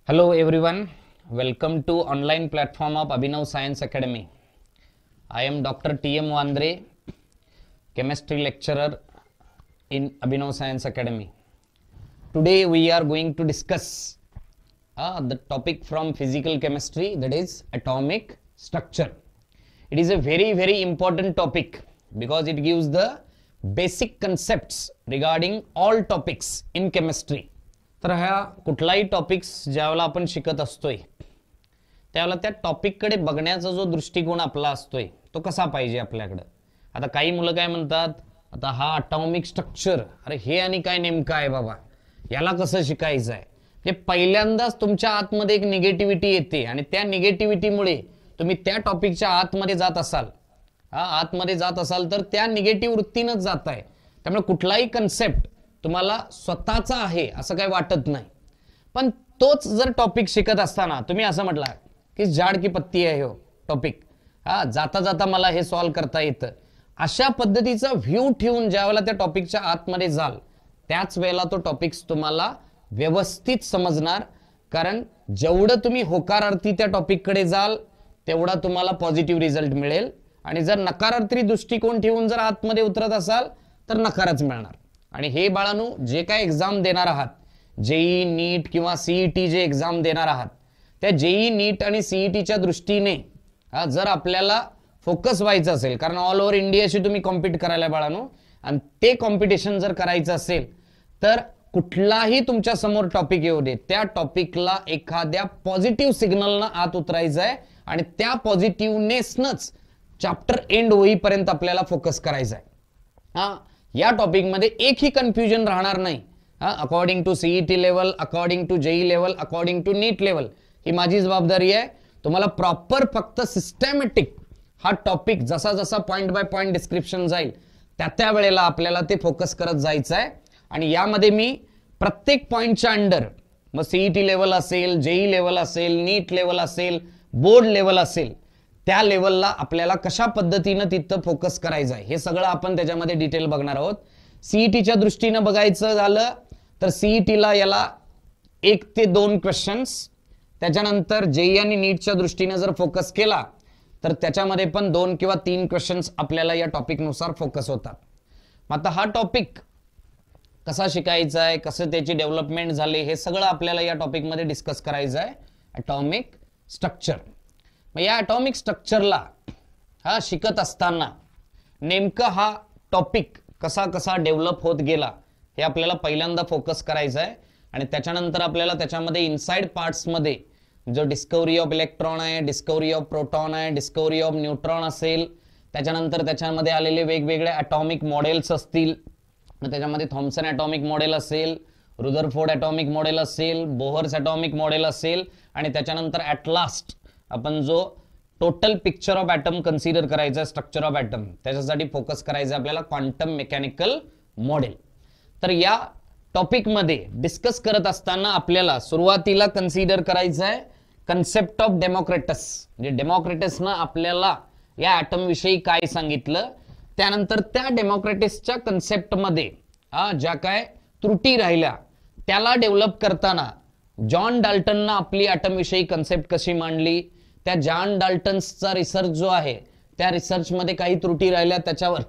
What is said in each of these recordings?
Hello everyone, welcome to online platform of Abhinav Science Academy. I am Dr. T.M. Wandre, chemistry lecturer in Abhinav Science Academy. Today we are going to discuss the topic from physical chemistry, that is atomic structure. It is a very important topic because it gives the basic concepts regarding all topics in chemistry. तर ह्या कुठलाही topics ज्यावेळेला आपण शिकत असतोय त्यावेळेला त्या टॉपिककडे बघण्याचा जो दृष्टिकोन आपला असतोय तो कसा पाहिजे आपल्याकडे. आता काही मुलं काय म्हणतात, आता हा अटॉमिक स्ट्रक्चर, अरे हे आणि काय नेमकं आहे बाबा, याला कसं शिकायचं आहे. हे पहिल्यांदाच तुमच्या आतमध्ये एक निगेटिव्हिटी येते आणि त्या निगेटिव्हिटीमुळे तुम्ही त्या टॉपिकच्या आतमध्ये जात असाल, आतमध्ये जात असाल तर त्या निगेटिव्ह वृत्तीनंच जाताय. त्यामुळे कुठलाही कन्सेप्ट तुम्हाला स्वतःचा आहे असं काही वाटत नाही. पण तोच जर टॉपिक शिकत असताना तुम्ही असं म्हटला की झाड की पत्ती आहे हो टॉपिक, जाता जाता मला हे सॉल्व्ह करता येतं, अशा पद्धतीचा व्ह्यू ठेवून ज्यावेळेला त्या टॉपिकच्या आतमध्ये जाल त्याच वेळेला तो टॉपिक्स तुम्हाला व्यवस्थित समजणार. कारण जेवढं तुम्ही होकारार्थी त्या टॉपिककडे जाल तेवढा तुम्हाला पॉझिटिव्ह रिझल्ट मिळेल आणि जर नकारार्थी दृष्टिकोन ठेवून जर आतमध्ये उतरत असाल तर नकारच मिळणार. आणि हे बाळांनो, जे काय एक्झाम देणार आहात, जेई नीट किंवा सीईटी जे एक्झाम देणार आहात, त्या जेई नीट आणि सीईटीच्या दृष्टीने जर आपल्याला फोकस व्हायचं असेल, कारण ऑल ओव्हर इंडियाशी तुम्ही कॉम्पिट करायला बाळांनो, आणि ते कॉम्पिटिशन जर करायचं असेल तर कुठलाही तुमच्या समोर टॉपिक येऊ दे, त्या टॉपिकला एखाद्या पॉझिटिव्ह सिग्नलनं आत उतरायचं आहे आणि त्या पॉझिटिव्हनेसनच चॅप्टर एंड होईपर्यंत आपल्याला फोकस करायचा आहे. या टॉपिक मध्ये एकही कन्फ्युजन राहणार नाही. According to CET level, according to JEE level, according to NEET level, ही माझी जबाबदारी आहे. तुम्हाला प्रॉपर फक्त सिस्टमॅटिक हा टॉपिक जसा जसा पॉइंट बाय पॉइंट डिस्क्रिप्शन जाईल त्या वेळेला आपल्याला ते फोकस करत जायचं आहे. आणि यामध्ये मी प्रत्येक पॉइंटच्या अंडर, मग सीईटी लेवल असेल, जेई लेवल असेल, नीट लेवल असेल, बोर्ड लेवल असेल, त्या लेवलला आपल्याला कशा पद्धतीने तिथं फोकस करायचं आहे हे सगळं आपण त्याच्यामध्ये डिटेल बघणार आहोत. सीईटीच्या दृष्टीने बघायचं झालं तर सीईटीला याला 1 ते 2 क्वेश्चन्स, त्याच्यानंतर जेई आणि नीटच्या दृष्टीने जर फोकस केला तर त्याच्यामध्ये पण 2 किंवा 3 क्वेश्चन्स आपल्याला या टॉपिकनुसार फोकस होतात. आता हा टॉपिक कसा शिकायचा आहे, कसं त्याची डेव्हलपमेंट झाली, हे सगळं आपल्याला या टॉपिकमध्ये डिस्कस करायचं आहे. Atomic structure. मग या अटॉमिक स्ट्रक्चरला शिकत असताना नेमकं हा टॉपिक कसा कसा डेव्हलप होत गेला हे आपल्याला पहिल्यांदा फोकस करायचं आहे. आणि त्याच्यानंतर आपल्याला त्याच्यामध्ये इनसाइड पार्ट्समध्ये जो डिस्कवरी ऑफ इलेक्ट्रॉन आहे, डिस्कवरी ऑफ प्रोटॉन आहे, डिस्कवरी ऑफ न्यूट्रॉन असेल, त्याच्यानंतर त्याच्यामध्ये आलेले वेगवेगळे अटॉमिक मॉडेल्स असतील, त्याच्यामध्ये थॉम्सन ॲटॉमिक मॉडेल असेल, रुदरफोर्ड ॲटॉमिक मॉडेल असेल, बोहर्स ॲटॉमिक मॉडेल असेल, आणि त्याच्यानंतर ॲट लास्ट आपण जो total picture of atom consider करायचा, स्ट्रक्चर ऑफ ॲटम, त्याच्यासाठी फोकस करायचं आपल्याला क्वांटम मेकॅनिकल मॉडेल. तर या टॉपिकमध्ये डिस्कस करत असताना आपल्याला सुरुवातीला कन्सिडर करायचं आहे कन्सेप्ट ऑफ डेमोक्रेटस. म्हणजे डेमोक्रेटसनं आपल्याला या ॲटम विषयी काय सांगितलं, त्यानंतर त्या डेमोक्रेटसच्या कन्सेप्टमध्ये ज्या काय त्रुटी राहिल्या त्याला डेव्हलप करताना जॉन डाल्टननं आपली ॲटम विषयी कन्सेप्ट कशी मांडली, त्या जॉन डाल्टन्सचा रिसर्च जो आहे त्या रिसर्चमध्ये काही त्रुटी राहिल्या त्याच्यावर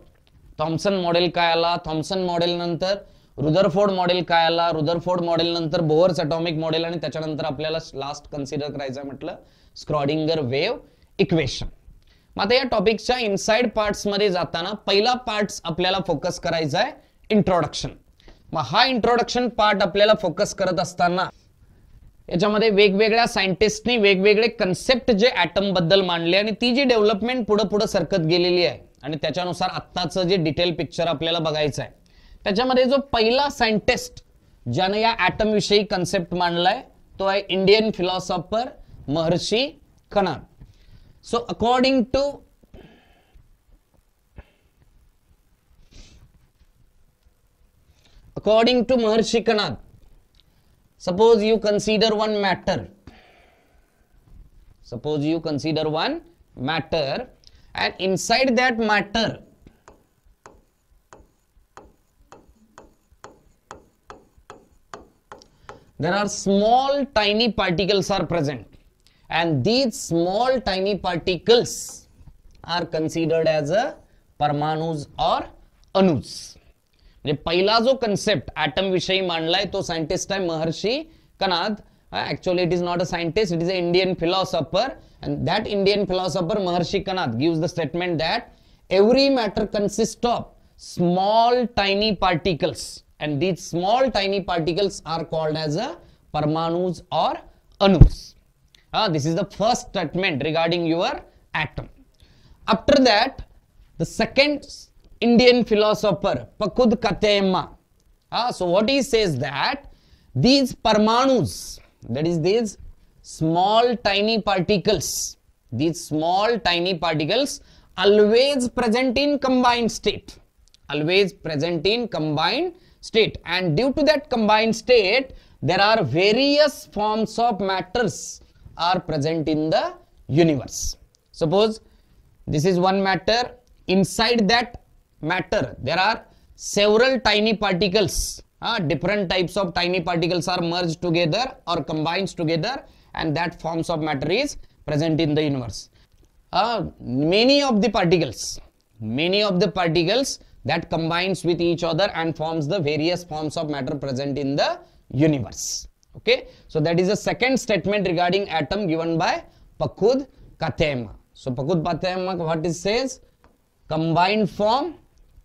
थॉम्सन मॉडेल काय आला, थॉम्सन मॉडेल नंतर रुदरफोर्ड मॉडेल काय आला, रुदरफोर्ड मॉडेल नंतर बोहर्स ॲटॉमिक मॉडेल, आणि त्याच्यानंतर आपल्याला लास्ट कन्सिडर करायचं म्हटलं स्क्रॉडिंगर वेव्ह इक्वेशन. मग आता या टॉपिकच्या इनसाइड पार्ट्स मध्ये जाताना पहिला पार्ट्स आपल्याला फोकस करायचा आहे इंट्रोडक्शन. मग हा इंट्रोडक्शन पार्ट आपल्याला फोकस करत असताना याच्यामध्ये वेगवेगळ्या सायंटिस्टनी वेगवेगळे कन्सेप्ट जे ॲटम बद्दल मांडले आणि ती जी डेव्हलपमेंट पुढे पुढे सरकत गेलेली आहे आणि त्याच्यानुसार आत्ताचं जे डिटेल पिक्चर आपल्याला बघायचं आहे, त्याच्यामध्ये जो पहिला सायंटिस्ट ज्यानं या ॲटम विषयी कन्सेप्ट मांडलाय तो आहे Indian philosopher Maharshi Kanad. So according to Maharshi Kanad, suppose you consider one matter, and inside that matter there are small tiny particles are present, and these small tiny particles are considered as a परमाणुज और अणुज. म्हणजे पहिला जो concept atom विषयी मांडलाय तो scientist आहे महर्षी Kanad. Actually it is not a scientist, it is an Indian philosopher, and that Indian philosopher Maharshi Kanad gives the statement that every matter consists of small tiny particles, and these small tiny particles are called as a parmanus or anus. This is the first statement regarding your atom. After that, the second Indian philosopher Pakud Katayama, so what he says that these parmanus, that is these small tiny particles, these small tiny particles always present in combined state, always present in combined state, and due to that combined state there are various forms of matters are present in the universe. Suppose this is one matter, inside that matter there are several tiny particles. Different types of tiny particles are merged together or combined together, and that forms of matter is present in the universe. Many of the particles that combines with each other and forms the various forms of matter present in the universe. Okay, so that is the second statement regarding atom given by Pakud Katayama. So Pakud Katayama what it says, combined form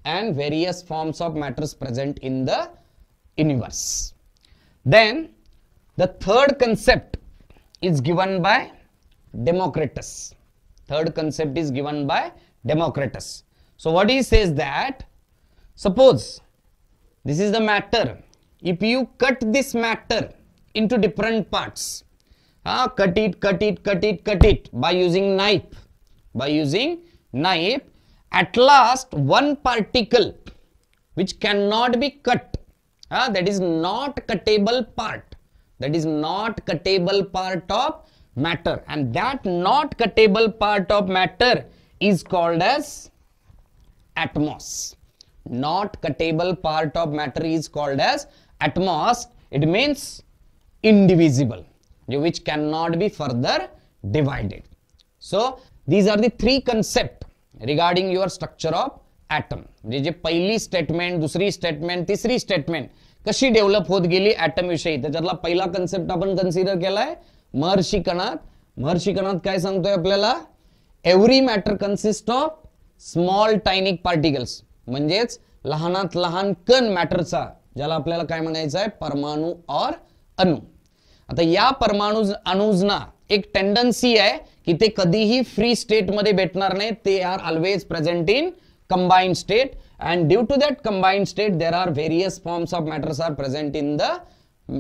and various forms of matters present in the universe. Then the third concept is given by Democritus. Third concept is given by Democritus. So what he says that, suppose this is the matter, if you cut this matter into different parts, cut it by using knife, at last one particle which cannot be cut, that is not cuttable part, of matter, and that not cuttable part of matter is called as atmos. Not cuttable part of matter is called as atmos. It means indivisible, which cannot be further divided. So these are the three concepts regarding your structure of atom. म्हणजे जे पहिली statement, दुसरी statement, तिसरी statement कशी develop होत गेली item विषयी, त्याच्यातला पहिला कन्सेप्ट आपण कन्सिडर केलाय महर्षी कणाद. महर्षी कणाद काय सांगतोय आपल्याला, every matter consist of small tiny particles, म्हणजेच लहानात लहान कण मॅटरचा, ज्याला आपल्याला काय म्हणायचं आहे, परमाणु और अणु. आता या परमाणु अणुजना एक टेंडन्सी आहे की ते कधीही फ्री स्टेट मध्ये भेटणार नाही, ते are always present in combined state, and due to that combined state there are various forms of matters are present in the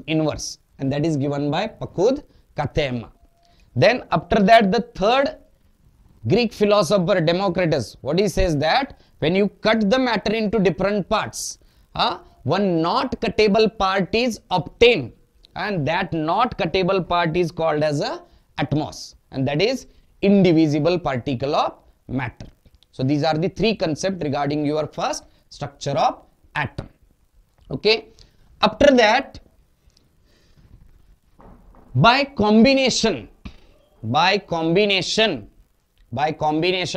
universe, and that is given by Pakud Katayama. Then after that the third Greek philosopher Democritus, what he says that when you cut the matter into different parts, one not cuttable part is obtained, and that not cuttable part is called as a atmos, and that is indivisible particle of matter. So these are the three concepts regarding your first structure of atom. Okay, after that by combination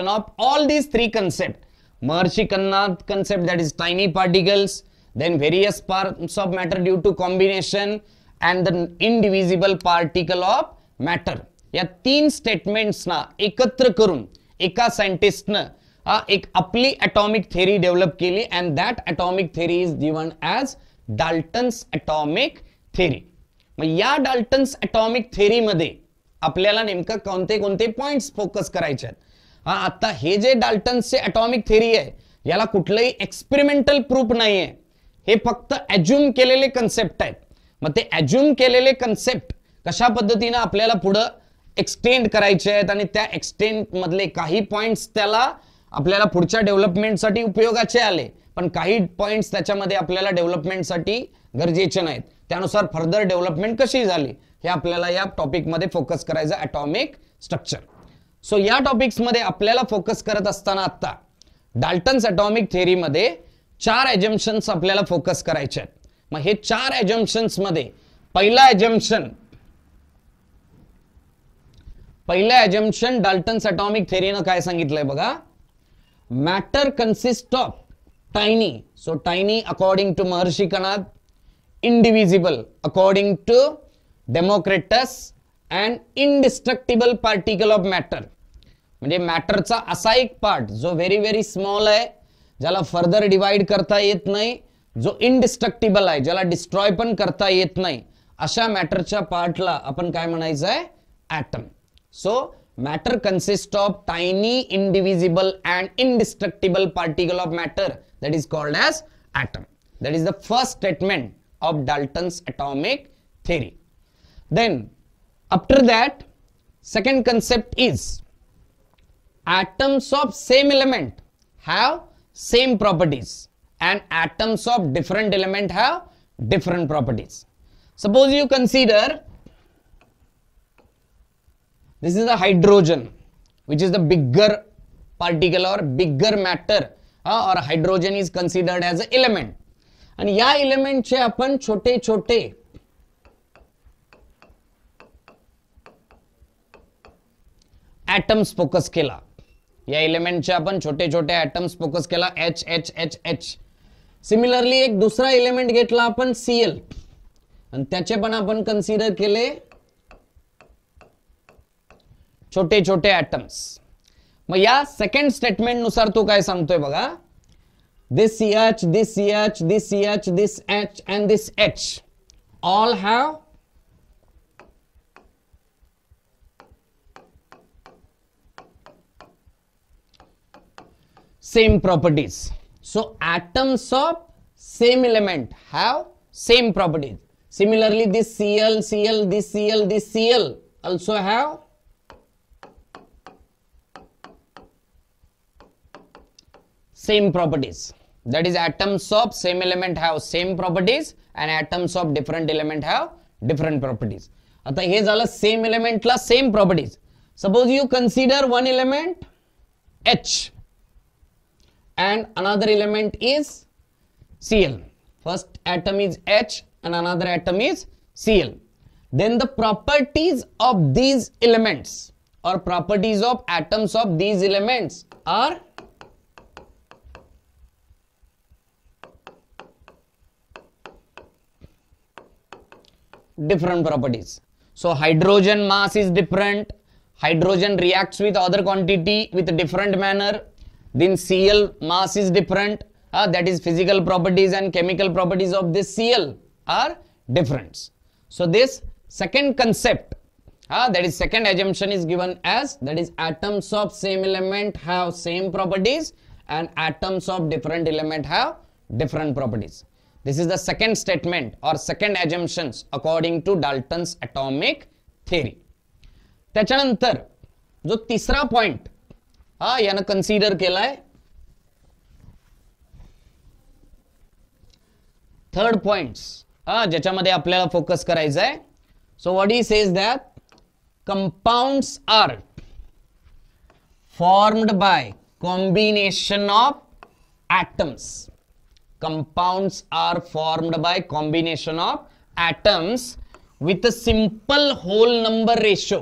of all these three concepts, Maharshi Kanad concept, that is tiny particles, then various parts of matter due to combination, and the indivisible particle of matter, या तीन statements ना एकत्र करून एका scientist न एक आपली atomic theory develop केली, and that atomic theory is given as Dalton's atomic theory. मग या डाल्टन्स ॲटॉमिक थेरी मध्ये आपल्याला नेमकं कोणते कोणते पॉइंट्स फोकस करायचे आहेत. आता हे जे डाल्टन्सचे ॲटॉमिक थेरी आहे, याला कुठलंही एक्सपेरिमेंटल प्रूफ नाहीये, हे फक्त ॲज्युम केलेले कन्सेप्ट आहेत. मग ते ॲज्युम केलेले कन्सेप्ट कशा पद्धतीने आपल्याला पुढे एक्सटेंड करायचे आहेत, आणि त्या एक्सटेंड मधले काही पॉइंट्स त्याला आपल्याला पुढच्या डेव्हलपमेंटसाठी उपयोगाचे आले, पण काही पॉइंट्स त्याच्यामध्ये आपल्याला डेव्हलपमेंटसाठी गरजेचे नाहीत. त्यानुसार फर्दर डेव्हलपमेंट कशी झाली हे आपल्याला या टॉपिक मध्ये फोकस करायचं, ॲटॉमिक स्ट्रक्चर. सो या टॉपिक्स मध्ये आपल्याला फोकस करत असताना आता डाल्टन्स ॲटॉमिक थेरी मध्ये 4 अजम्पशन्स आपल्याला फोकस करायचे आहेत. मग हे 4 अजम्पशन्स मध्ये पहिला अजम्पशन डाल्टन्स ॲटॉमिक थेरीनं काय सांगितलंय बघा. Matter consist of tiny, so tiny according to Maharshi Kanad, indivisible according to Democritus, and indestructible particle of matter. म्हणजे मॅटरचा असा एक पार्ट जो व्हेरी स्मॉल आहे, ज्याला फर्दर डिवाइड करता येत नाही, जो इनडिस्ट्रक्टिबल आहे, ज्याला डिस्ट्रॉय पण करता येत नाही, अशा मॅटरच्या पार्टला आपण काय म्हणायचं आहे, atom. So matter consist of tiny indivisible and indestructible particle of matter, that is called as atom. That is the first statement of Dalton's atomic theory. Then after that, second concept is atoms of same element have same properties and atoms of different element have different properties. Suppose you consider this is a hydrogen, which is the bigger particle or bigger matter, or hydrogen is considered as an element. आणि या एलिमेंटचे आपण छोटे छोटे atoms focus केला. या एलिमेंटचे आपण छोटे छोटे ॲटम्स फोकस केला, H H H H. Similarly एक दुसरा एलिमेंट घेतला आपण Cl, आणि त्याचे पण आपण कन्सिडर केले छोटे छोटे ॲटम्स. मग या सेकंड स्टेटमेंट नुसार तो काय सांगतोय बघा, this CH, this CH, this CH, this H and this H all have same properties. So atoms of same element have same properties. Similarly, this Cl, Cl, this Cl, this Cl also have same properties. That is, atoms of same element have same properties and atoms of different element have different properties. आता हे झालं same एलिमेंटला same properties. Suppose you consider one element H and another element is Cl. First atom is H and another atom is Cl. Then the properties of these elements or properties of atoms of these elements are different properties. So hydrogen mass is different, hydrogen reacts with other quantity with a different manner. Then Cl mass is different, that is physical properties and chemical properties of this Cl are different. So this second concept, that is second assumption is given as, that is atoms of same element have same properties and atoms of different element have different properties. This is the second statement or second assumptions according to Dalton's atomic theory. त्याच्यानंतर जो तिसरा point यानं consider केलाय, third points ज्याच्यामध्ये आपल्याला focus करायचा आहे. So what he says that compounds are formed by combination of atoms. Compounds are formed by combination of atoms with a simple whole number ratio.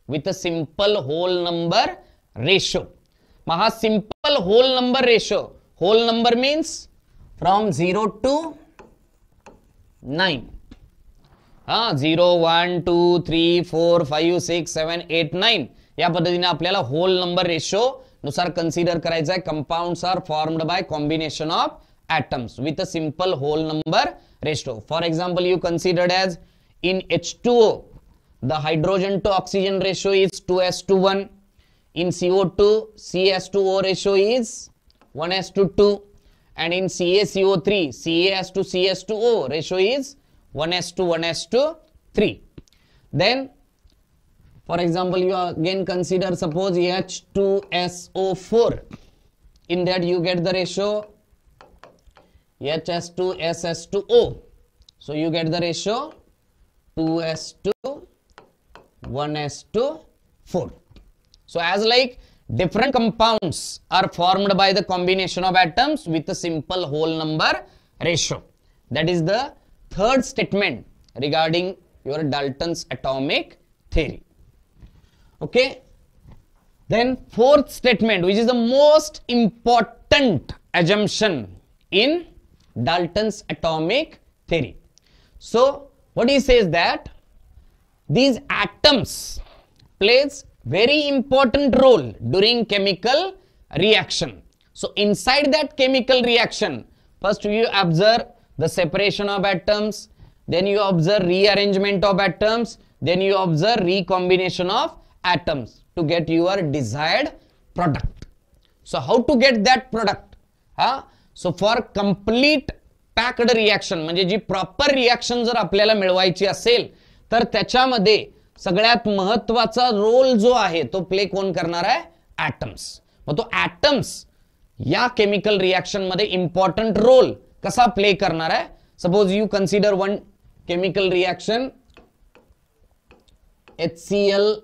With a simple whole number ratio. Maha simple whole number ratio. Whole number means from 0 to 9. 0, 1, 2, 3, 4, 5, 6, 7, 8, 9. या पद्धतीने आपल्याला whole number ratio नुसार consider करायचं आहे. Compounds are formed by combination of atoms with a simple whole number ratio. For example, you considered as in H2O, the hydrogen to oxygen ratio is 2:1. In CO2, CS2O ratio is 1:2. And in CaCO3, CaS2CS2O ratio is 1:1:3. Then, for example, you again consider suppose H2SO4. In that you get the ratio HS2SS2O. So you get the ratio 2:1:4. So as like different compounds are formed by the combination of atoms with a simple whole number ratio. That is the third statement regarding your Dalton's atomic theory. Okay. Then fourth statement, which is the most important assumption in Dalton's atomic theory. So what he says that these atoms plays very important role during chemical reaction. So inside that chemical reaction, first you observe the separation of atoms, then you observe rearrangement of atoms, then you observe recombination of atoms to get your desired product. So how to get that product? So for complete packed reaction, म्हणजे जी proper reaction जर आपल्याला मिळवायची असेल तर त्याच्यामध्ये सगळ्यात महत्त्वाचा role जो आहे तो प्ले कोण करणार आहे? ॲटम्स. मग तो ॲटम्स या केमिकल रिएक्शन मध्ये इम्पॉर्टंट रोल कसा प्ले करणार आहे? Suppose you consider one chemical reaction HCl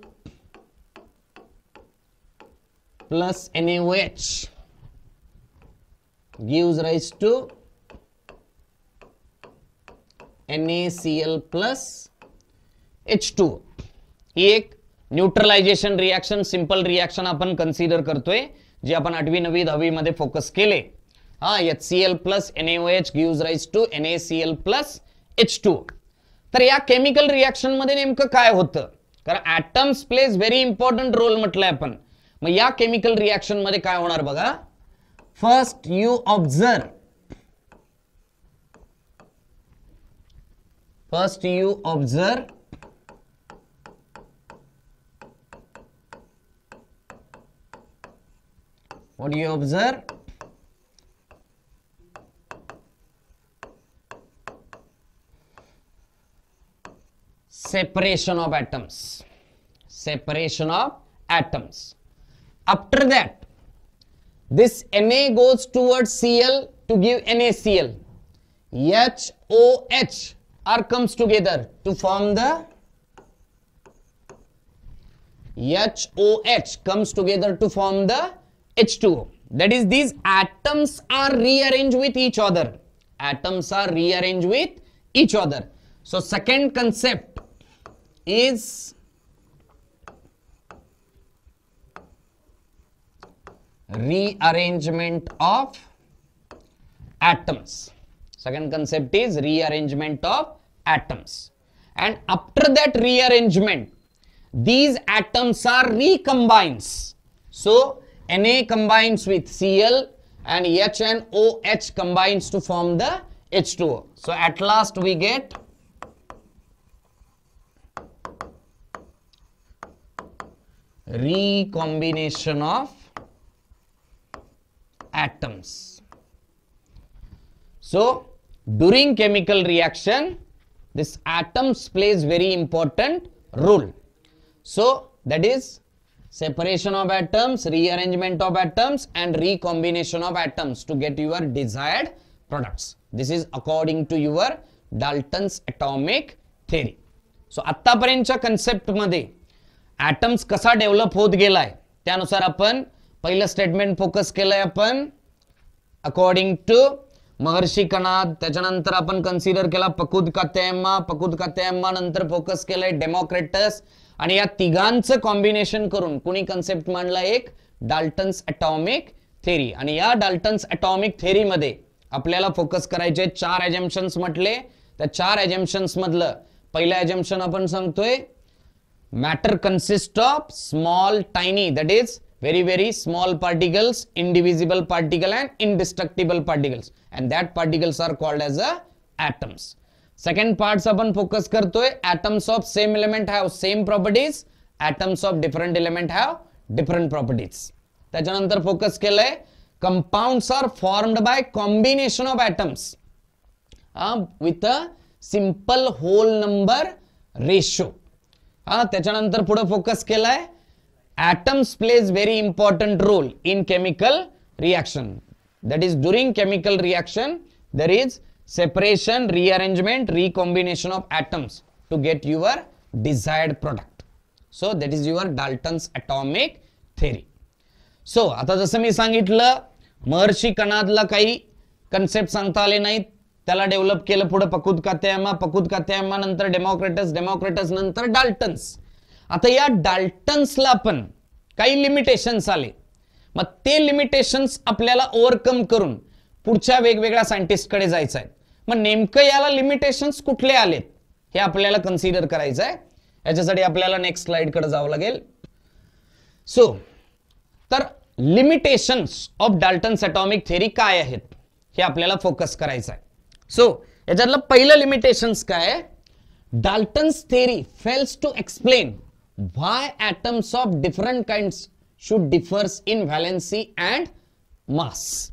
plus NaOH gives rise to NaCl plus H2. ही एक न्यूट्रलायझेशन रिएक्शन, सिंपल रिएक्शन आपण कन्सिडर करतोय, जी आपण 8वी 9वी 10वी मध्ये फोकस केले. HCl plus NaOH gives rise to NaCl plus H2. तर या केमिकल रिएक्शन मध्ये नेमकं काय होतं? कारण atoms plays very important role म्हटलंय आपण. मग या केमिकल रिएक्शन मध्ये काय होणार बघा. First you observe, what do you observe? Separation of atoms. After that, this Na goes towards Cl to give NaCl. HOH R comes together to form the H2O. That is, these atoms are rearranged with each other. So second concept is rearrangement of atoms. And after that rearrangement, these atoms are recombined. So Na combines with Cl and H and OH combines to form the H2O. So at last we get recombination of atoms. So during chemical reaction, this atoms plays very important role. So that is separation of atoms, rearrangement of atoms and recombination of atoms to get your desired products. This is according to your Dalton's atomic theory. So आतापर्यंतच्या concept मध्ये atoms कसा develop होत गेलाय त्यानुसार आपण पहिलं statement focus केलंय आपण अकॉर्डिंग टू महर्षी कणाद. त्याच्यानंतर आपण कन्सिडर केला पकुद कात्यायम्मा नंतर फोकस केलंय डेमोक्रेटस. आणि या तिघांचं कॉम्बिनेशन करून कुणी कन्सेप्ट मांडला? एक डाल्टन्स ॲटॉमिक थेरी. आणि या डाल्टन्स ॲटॉमिक थेरी मध्ये आपल्याला फोकस करायचे 4 अजम्पशन्स म्हटले. त्या 4 अजम्पशन्स मधलं पहिलं अजम्पशन आपण सांगतोय matter consists of small tiny, that is very small particles, indivisible particle and indestructible particles, and that particles are called as atoms. Second parts आपण फोकस करतोय atoms of same element have same properties, atoms of different element have different properties. त्याच्यानंतर focus केलंय compounds are formed by combination of atoms with a simple whole number ratio. त्याच्यानंतर पुढे focus केलाय atoms plays very important role in chemical reaction. That is, during chemical reaction there is separation, rearrangement, recombination of atoms to get your desired product. So that is your Dalton's atomic theory. So आता जसं मी सांगितलं महर्षी कणादला काही concept सांगता आले नाहीत त्याला develop केलं पुढे पकुद-कात्यायमा नंतर डेमोक्रिटस नंतर डाल्टन्स. आता या डाल्टन्सला पण काही लिमिटेशन्स आले, मग ते लिमिटेशन्स आपल्याला ओव्हरकम करून पुढच्या वेगवेगळ्या सायंटिस्टकडे जायचं आहे. मग नेमकं याला लिमिटेशन्स कुठले आलेत हे आपल्याला कन्सिडर करायचं आहे. याच्यासाठी आपल्याला नेक्स्ट स्लाइड कडे जावं लागेल. सो तर limitations of Dalton's atomic theory काय आहेत हे आपल्याला फोकस करायचं आहे. सो याच्यातलं पहिलं लिमिटेशन्स काय आहे, Dalton's theory fails to explain why atoms of different kinds should differs in valency and mass.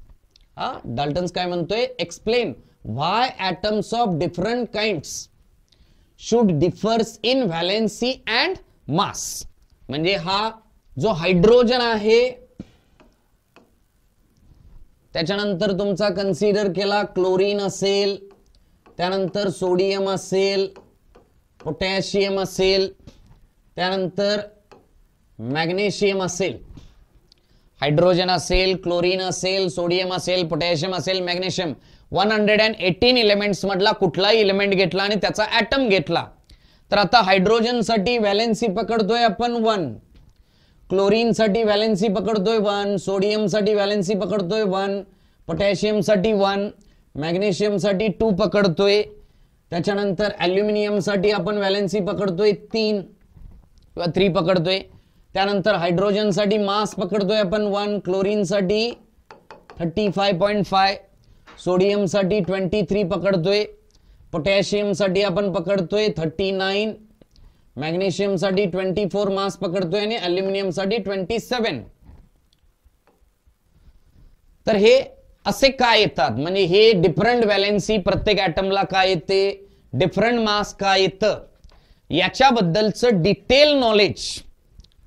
Dalton's काय म्हणतोय, explain why atoms of different kinds should differs in valency and mass. म्हणजे हा जो hydrogen आहे त्याच्यानंतर तुमचा कन्सिडर केला chlorine असेल, त्यानंतर सोडियम असेल, पोटॅशियम असेल, त्यानंतर मॅग्नेशियम असेल. हायड्रोजन असेल, क्लोरीन असेल, सोडियम असेल, पोटॅशियम असेल, मॅग्नेशियम. 118 एलिमेंट्स मधला कुठलाही एलिमेंट घेतला आणि त्याचा ॲटम घेतला तर आता हायड्रोजन साठी व्हॅलेन्सी पकडतोय आपण 1, क्लोरीन साठी व्हॅलेन्सी पकडतोय 1, सोडियम साठी व्हॅलेन्सी पकडतोय 1, पोटॅशियम साठी 1, मॅग्नेशियम साठी 2 पकडतोय. त्याच्यानंतर ॲल्युमिनियम साठी आपण व्हॅलेन्सी पकडतोय 3 किंवा 3 पकडतोय. त्यानंतर हायड्रोजन साठी मास पकडतोय आपण 1, क्लोरीन साठी 35.5, सोडियम साठी 23 पकडतोय, पोटॅशियम साठी आपण पकडतोय 39, मॅग्नेशियम साठी 24 मास पकडतोय आणि ॲल्युमिनियम साठी 27. तर हे असे काय येतात, म्हणजे हे डिफरंट व्हॅलेन्सी प्रत्येक ॲटमला काय येते, डिफरंट मास काय येतं, याच्याबद्दलचं डिटेल नॉलेज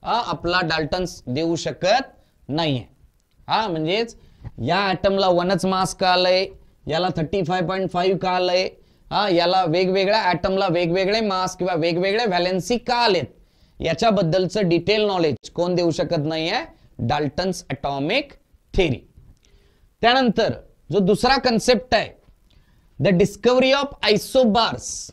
आपला डाल्टन्स देऊ शकत नाहीये. म्हणजेच या ॲटमला 1च मास का आलंय, याला 35.5 का आलंय, याला वेगवेगळ्या ॲटमला वेगवेगळे मास किंवा वेगवेगळे व्हॅलेन्सी का आलेत, याच्याबद्दलचं डिटेल नॉलेज कोण देऊ शकत नाहीये, डाल्टन्स ॲटॉमिक थेअरी. त्यानंतर जो दुसरा कन्सेप्ट आहे, the discovery of isobars.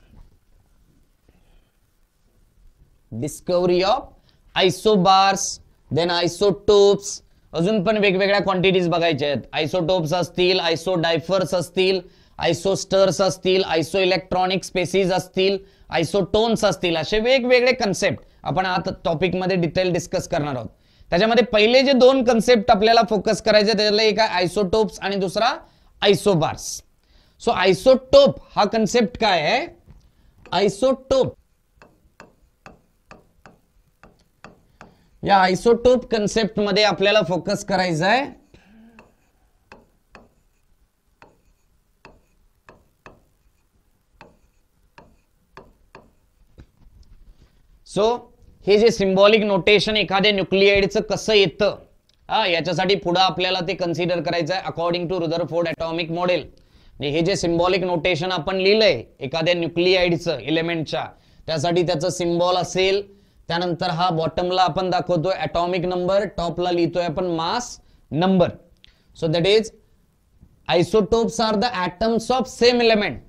Discovery of isobars, then isotopes. अजून पण वेगवेगळ्या क्वांटिटीज बघायच्या आहेत. आयसोटोप्स असतील, आयसोडायफर्स असतील, आयसोस्टर्स असतील, आयसो इलेक्ट्रॉनिक स्पेसिस असतील, आयसोटोन्स असतील, असे वेगवेगळे कन्सेप्ट आपण आता टॉपिक मध्ये डिटेल डिस्कस करणार आहोत. त्याच्यामध्ये पहिले जे 2 कन्सेप्ट आपल्याला फोकस करायचे त्यातलं एक आहे आयसोटोप्स आणि दुसरा आयसोबार्स. सो आयसोटोप हा कन्सेप्ट काय आहे, आयसोटोप या आयसोटोप कन्सेप्ट मध्ये आपल्याला फोकस करायचा आहे सो हे जे सिंबॉलिक नोटेशन एखाद्या न्यूक्लियाइडचं कसं येतं याच्यासाठी पुढे आपल्याला ते कन्सिडर करायचं आहे according to Rutherford atomic model. हे जे सिंबॉलिक नोटेशन आपण लिहिलंय एखाद्या न्यूक्लियाइडचं एलिमेंटच्या, त्यासाठी त्याचं सिम्बॉल असेल. त्यानंतर हा बॉटमला आपण दाखवतोय ॲटॉमिक नंबर, टॉपला लिहितोय आपण mass number. So that is isotopes are the atoms of same element.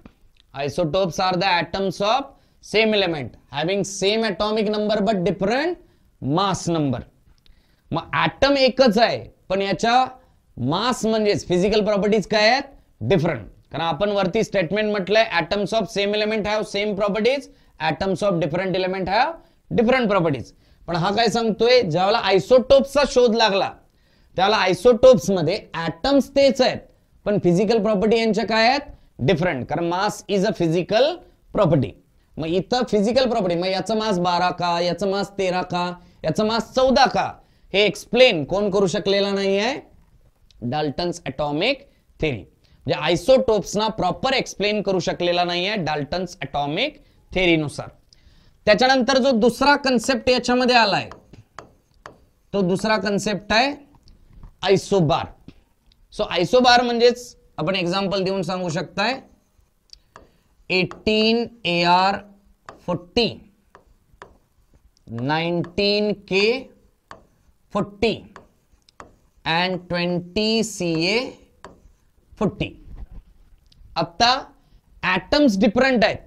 Isotopes are the atoms of same element having same atomic number but different mass number. मग ॲटम एकच आहे पण याच्या मास म्हणजेच फिजिकल प्रॉपर्टीज काय आहेत, डिफरंट. कारण आपण वरती स्टेटमेंट म्हटलंय atoms of same element have same properties, atoms of different element have different properties. पण हा काय सांगतोय, ज्यावेळेला आयसोटोप्सचा शोध लागला त्यावेळेला आयसोटोप्स मध्ये ॲटम्स तेच आहेत पण फिजिकल प्रॉपर्टी यांच्या काय आहेत, डिफरंट. कारण mass is a physical property. मग इथं फिजिकल प्रॉपर्टी, मग याचं मास 12 का, याचं मास 13 का, याचं मास 14 का, हे एक्सप्लेन कोण करू शकलेला नाहीये, डाल्टन्स ॲटॉमिक थेअरी. म्हणजे आयसोटोप्सना प्रॉपर एक्सप्लेन करू शकलेला नाहीये डाल्टन्स ॲटॉमिक थेअरीनुसार. त्याच्यानंतर जो दुसरा कन्सेप्ट याच्यामध्ये आलाय तो दुसरा कन्सेप्ट आहे आयसोबार. सो आयसोबार म्हणजेच आपण एक्झाम्पल देऊन सांगू शकताय 18AR40, 19K40 and 20CA40. आता ऍटम्स डिफरंट आहेत,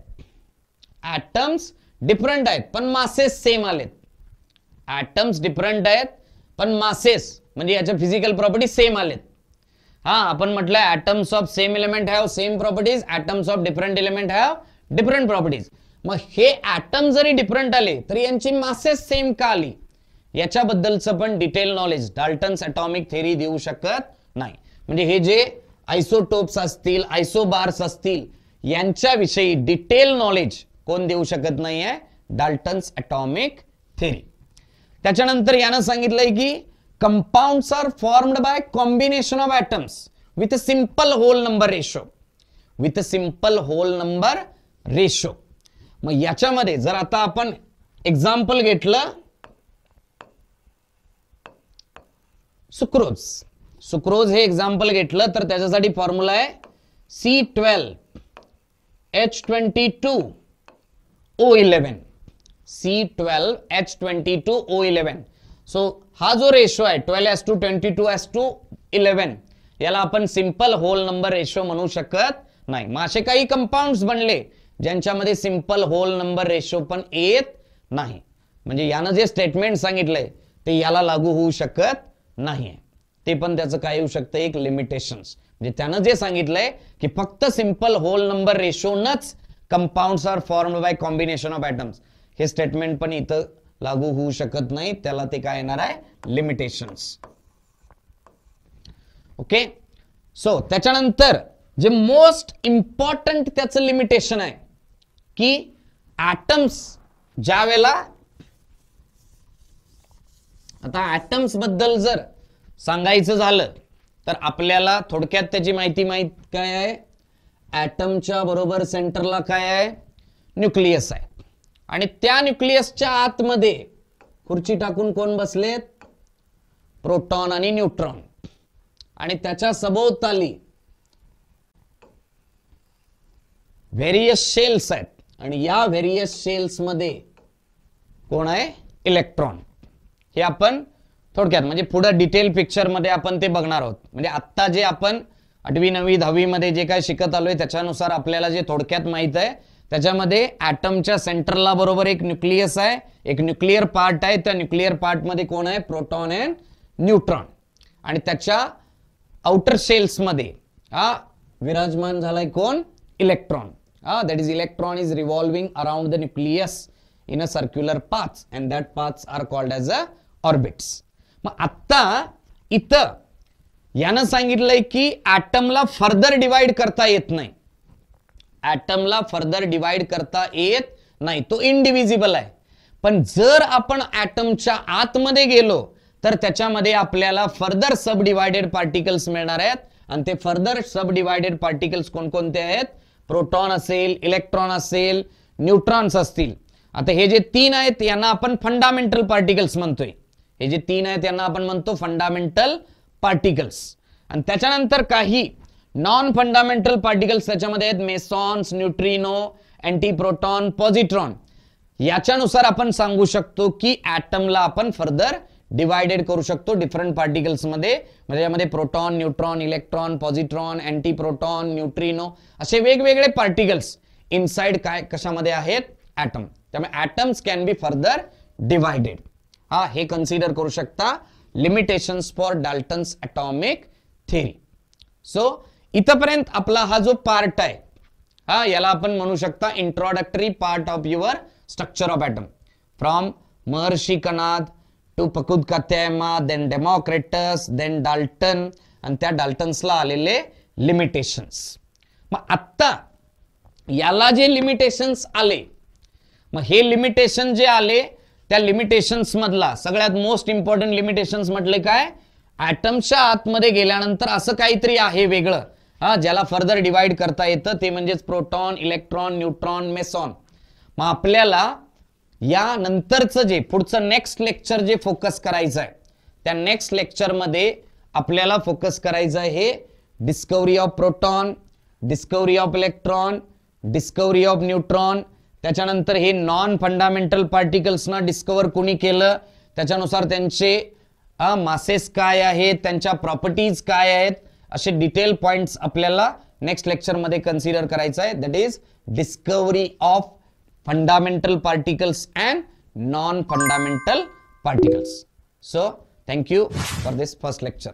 ऍटम्स डिफरंट आहेत पण मासेस सेम आलेत. ऍटम्स डिफरंट आहेत पण मासेस म्हणजे याच्या फिजिकल प्रॉपर्टी सेम आलेत. हा, आपण म्हटलं atoms of same element have same properties, atoms of different element have different properties. मग हे ऍटम जरी डिफरंट आले तरी यांची मासेस सेम का आली, याच्याबद्दलचं पण detail knowledge Dalton's atomic theory देऊ शकत नाही. म्हणजे हे जे आयसोटोप्स असतील, आयसोबार्स असतील, यांच्याविषयी डिटेल नॉलेज कोण देऊ शकत नाहीये, डाल्टन्स ॲटॉमिक थेअरी. त्याच्यानंतर यानं सांगितलंय की compounds are formed by combination of atoms with a simple whole number ratio, with a simple whole number ratio. मग याच्यामध्ये जर आता आपण एक्झाम्पल घेतलं, सुक्रोज, सुक्रोज हे एक्झाम्पल घेतलं तर त्याच्यासाठी फॉर्म्युला आहे C12H22O11, C12H22O11. सो हा जो रेशो आहे 12:22:11, याला आपण सिंपल होल नंबर रेशो म्हणू शकत नाही. मग असे काही कंपाऊंड्स बनले ज्यांच्यामध्ये सिंपल होल नंबर रेशो पण येत नाही. म्हणजे यानं जे स्टेटमेंट सांगितलंय ते याला लागू होऊ शकत नाहीये. ते पण त्याचं काय येऊ शकतं, एक लिमिटेशन्स. म्हणजे त्यानं जे सांगितलंय की फक्त सिंपल होल नंबर रेशोनच compounds are formed by combination of atoms, हे स्टेटमेंट पण इथं लागू होऊ शकत नाही. त्याला ते काय येणार आहे, लिमिटेशन्स. ओके. सो त्याच्यानंतर जे मोस्ट इम्पॉर्टंट त्याचं लिमिटेशन आहे की ॲटम्स ज्या वेळेला, आता ॲटम्स बद्दल जर सांगायचं झालं तर आपल्याला थोडक्यात त्याची माहिती काय आहे, ॲटमच्या बरोबर सेंटरला काय आहे, न्यूक्लियस आहे. आणि त्या न्यूक्लियसच्या आतमध्ये खुर्ची टाकून कोण बसलेत, प्रोटॉन आणि न्यूट्रॉन. आणि त्याच्या सभोवताली व्हेरियस शेल्स आहेत आणि या व्हेरियस शेल्स मध्ये कोण आहे, इलेक्ट्रॉन. हे आपण थोडक्यात म्हणजे पुढे डिटेल पिक्चर मध्ये आपण ते बघणार आहोत. म्हणजे आता जे आपण 8वी 9वी 10वी मध्ये जे काय शिकत आलोय त्याच्यानुसार आपल्याला जे थोडक्यात माहित आहे, त्याच्यामध्ये ॲटमच्या सेंटरला बरोबर एक न्यूक्लियस आहे, एक न्यूक्लिअर पार्ट आहे. त्या न्यूक्लिअर पार्ट मध्ये कोण आहे, प्रोटॉन अँड न्यूट्रॉन. आणि त्याच्या आउटर शेल्स मध्ये विराजमान झालाय कोण, electron. That is electron is revolving around the nucleus in a circular paths and that paths are called as a orbits. मग आता इथं यानं सांगितलंय की ॲटमला फर्दर डिवाइड करता येत नाही, ॲटमला फर्दर डिवाइड करता येत नाही, तो इनडिव्हिजिबल आहे. पण जर आपण ॲटमच्या आतमध्ये गेलो तर त्याच्यामध्ये आपल्याला फर्दर सब डिवाइडेड पार्टिकल्स मिळणार आहेत. आणि ते फर्दर सब डिवाइडेड पार्टिकल्स कोणकोणते आहेत, प्रोटॉन असेल, इलेक्ट्रॉन असेल, न्यूट्रॉन्स असतील. आता हे जे 3 आहेत यांना आपण फंडामेंटल पार्टिकल्स म्हणतोय. हे जे 3 आहेत यांना आपण म्हणतो फंडामेंटल पार्टिकल्स. आणि त्याच्यानंतर काही नॉन फंडामेंटल पार्टिकल्स त्याच्यामध्ये आहेत, मेसॉन्स, न्यूट्रिनो, अँटीप्रोटॉन, पॉझिट्रॉन. याच्यानुसार आपण सांगू शकतो की ॲटमला आपण फर्दर डिवाइडेड करू शकतो डिफरंट पार्टिकल्स मध्ये. म्हणजे यामध्ये proton, neutron, electron, positron, antiproton, neutrino असे वेगवेगळे पार्टिकल्स इनसाइड काय कशामध्ये आहेत, ॲटम. त्यामुळे atoms can be further divided. हे कन्सिडर करू शकता limitations for Dalton's atomic theory. So इथपर्यंत आपला हा जो पार्ट आहे, याला आपण म्हणू शकता introductory part of your structure of atom. From Maharshi Kanad to Pakudha Katyayana, then Democritus, then Dalton, आणि त्या डाल्टन्सला आलेले लिमिटेशन्स. मग आता याला जे लिमिटेशन्स आले, मग हे लिमिटेशन जे आले त्या लिमिटेशन्स मधला सगळ्यात मोस्ट इम्पॉर्टंट लिमिटेशन्स म्हटले काय, ॲटमच्या आतमध्ये गेल्यानंतर असं काहीतरी आहे वेगळं, ज्याला फर्दर डिवाइड करता येतं, ते म्हणजेच प्रोटॉन, इलेक्ट्रॉन, न्यूट्रॉन, मेसॉन. मग आपल्याला या नंतरचं जे पुढचं नेक्स्ट लेक्चर जे फोकस करायचं आहे, त्या नेक्स्ट लेक्चर मध्ये आपल्याला फोकस करायचं आहे हे discovery of proton, discovery of electron, discovery of neutron. त्याच्यानंतर हे नॉन फंडामेंटल पार्टिकल्सना डिस्कवर कोणी केलं, त्याच्यानुसार त्यांचे मासेस काय आहेत, त्यांच्या प्रॉपर्टीज काय आहेत, असे डिटेल पॉइंट्स आपल्याला नेक्स्ट लेक्चर मध्ये कन्सिडर करायचं आहे, that is discovery of fundamental particles and non fundamental particles. So thank you for this first lecture.